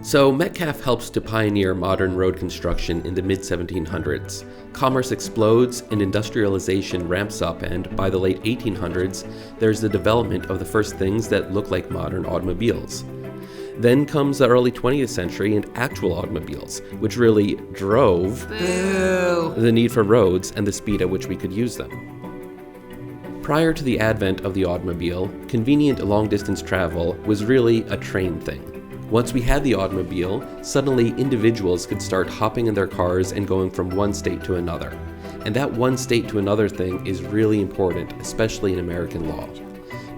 So Metcalfe helps to pioneer modern road construction in the mid-1700s. Commerce explodes and industrialization ramps up, and by the late 1800s, there's the development of the first things that look like modern automobiles. Then comes the early 20th century and actual automobiles, which really drove the need for roads and the speed at which we could use them. Prior to the advent of the automobile, convenient long-distance travel was really a train thing. Once we had the automobile, suddenly individuals could start hopping in their cars and going from one state to another. And that one state to another thing is really important, especially in American law.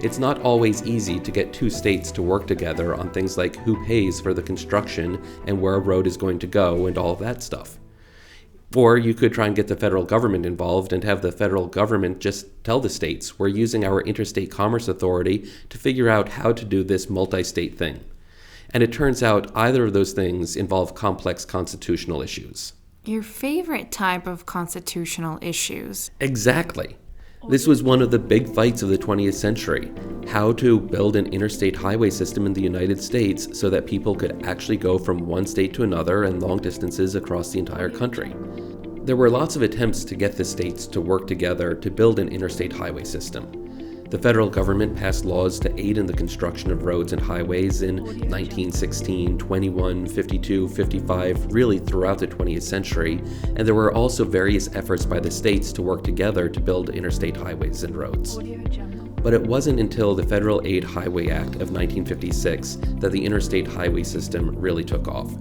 It's not always easy to get two states to work together on things like who pays for the construction and where a road is going to go and all of that stuff. Or you could try and get the federal government involved and have the federal government just tell the states, we're using our Interstate Commerce Authority to figure out how to do this multi-state thing. And it turns out either of those things involve complex constitutional issues. Your favorite type of constitutional issues. Exactly. This was one of the big fights of the 20th century, how to build an interstate highway system in the United States so that people could actually go from one state to another and long distances across the entire country. There were lots of attempts to get the states to work together to build an interstate highway system. The federal government passed laws to aid in the construction of roads and highways in 1916, 21, 52, 55, really throughout the 20th century, and there were also various efforts by the states to work together to build interstate highways and roads. But it wasn't until the Federal Aid Highway Act of 1956 that the interstate highway system really took off.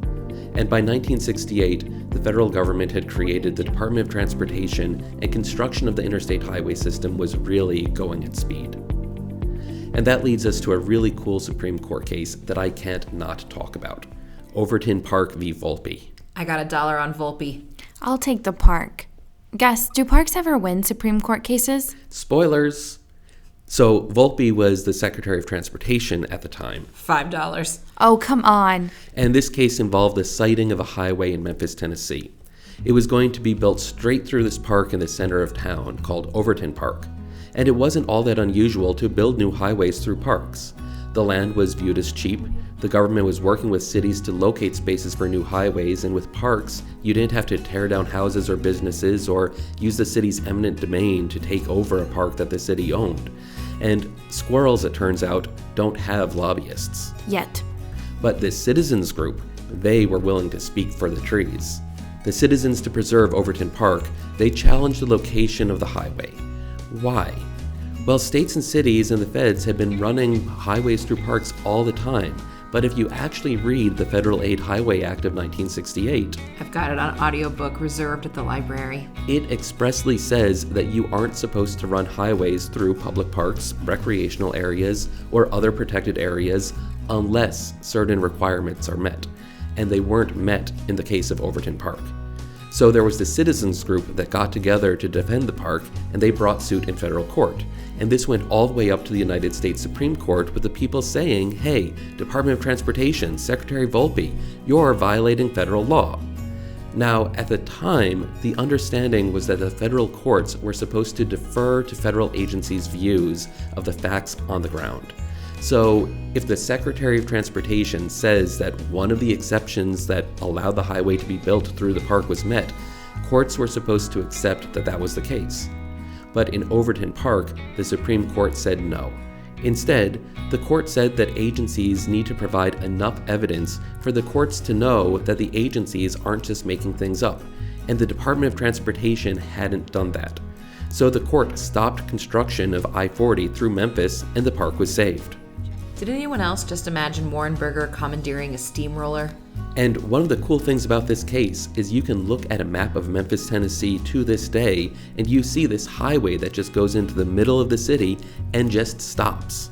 And by 1968, the federal government had created the Department of Transportation, and construction of the interstate highway system was really going at speed. And that leads us to a really cool Supreme Court case that I can't not talk about. Overton Park v. Volpe. I got $1 on Volpe. I'll take the park. Guess, do parks ever win Supreme Court cases? Spoilers! So Volpe was the Secretary of Transportation at the time. $5. Oh, come on. And this case involved the siting of a highway in Memphis, Tennessee. It was going to be built straight through this park in the center of town called Overton Park. And it wasn't all that unusual to build new highways through parks. The land was viewed as cheap. The government was working with cities to locate spaces for new highways, and with parks, you didn't have to tear down houses or businesses or use the city's eminent domain to take over a park that the city owned. And squirrels, it turns out, don't have lobbyists. Yet. But this citizens group, they were willing to speak for the trees. The Citizens to Preserve Overton Park, they challenged the location of the highway. Why? Well, states and cities and the feds had been running highways through parks all the time. But if you actually read the Federal Aid Highway Act of 1968, I've got it on audiobook reserved at the library. It expressly says that you aren't supposed to run highways through public parks, recreational areas, or other protected areas unless certain requirements are met. And they weren't met in the case of Overton Park. So there was the citizens group that got together to defend the park, and they brought suit in federal court. And this went all the way up to the United States Supreme Court with the people saying, hey, Department of Transportation, Secretary Volpe, you're violating federal law. Now, at the time, the understanding was that the federal courts were supposed to defer to federal agencies' views of the facts on the ground. So, if the Secretary of Transportation says that one of the exceptions that allowed the highway to be built through the park was met, courts were supposed to accept that that was the case. But in Overton Park, the Supreme Court said no. Instead, the court said that agencies need to provide enough evidence for the courts to know that the agencies aren't just making things up, and the Department of Transportation hadn't done that. So the court stopped construction of I-40 through Memphis, and the park was saved. Did anyone else just imagine Warrenberger commandeering a steamroller? And one of the cool things about this case is you can look at a map of Memphis, Tennessee to this day, and you see this highway that just goes into the middle of the city and just stops.